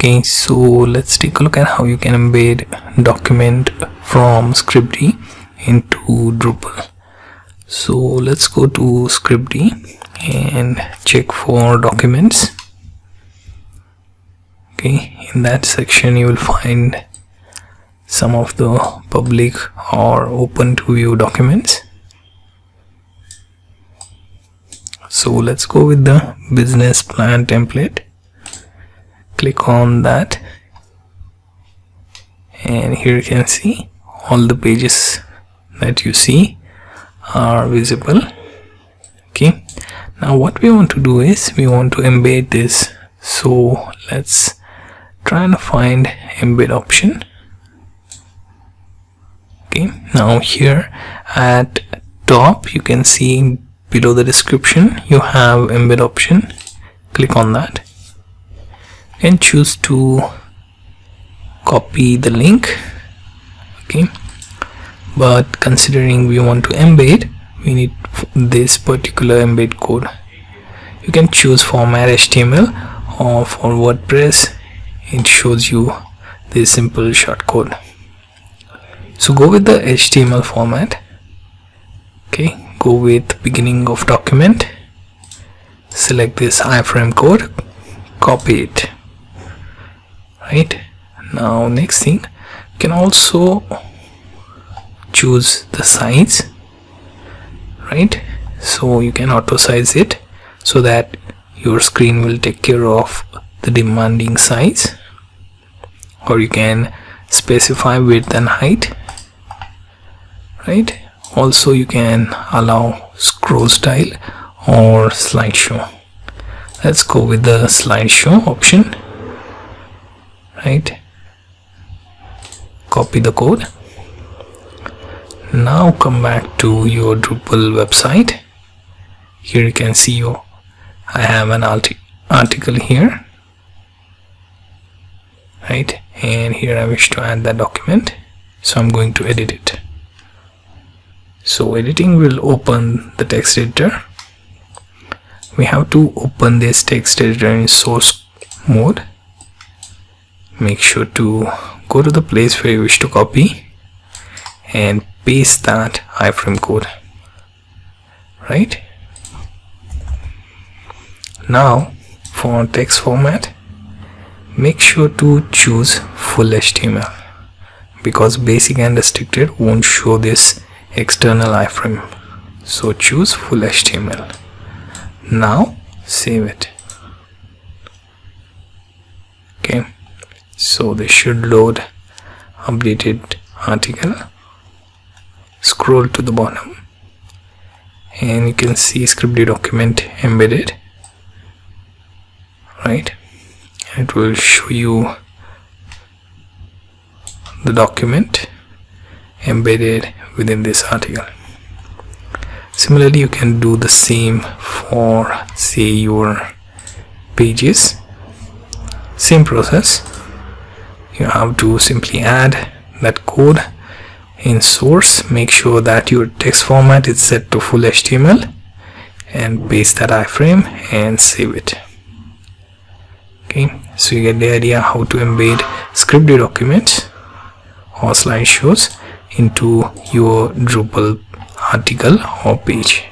Okay, so let's take a look at how you can embed document from Scribd into Drupal. So let's go to Scribd and check for documents. Okay, in that section you will find some of the public or open to view documents. So let's go with the business plan template. Click on that, and here you can see all the pages that you see are visible. Okay, now what we want to do is we want to embed this. So let's try and find embed option. Okay, now here at top you can see below the description you have embed option. Click on that and choose to copy the link. Okay, but considering we want to embed, we need this particular embed code. You can choose format HTML, or for WordPress it shows you this simple shortcode. So go with the HTML format. Okay, go with beginning of document, select this iframe code, copy it. Right, now next thing, you can also choose the size. Right, so you can auto size it so that your screen will take care of the demanding size, or you can specify width and height. Right, also you can allow scroll style or slideshow. Let's go with the slideshow option. Right, copy the code. Now come back to your Drupal website. Here you can see I have an article here. Right, and here I wish to add that document, so I'm going to edit it. So editing will open the text editor. We have to open this text editor in source mode. Make sure to go to the place where you wish to copy and paste that iframe code. Right, now for text format, make sure to choose full HTML, because basic and restricted won't show this external iframe. So choose full HTML. Now save it. Okay, so this should load updated article. Scroll to the bottom and you can see Scribd document embedded. Right, it will show you the document embedded within this article. Similarly, you can do the same for, say, your pages. Same process. You have to simply add that code in source. Make sure that your text format is set to full HTML and paste that iframe and save it. Okay, so you get the idea how to embed Scribd documents or slideshows into your Drupal article or page.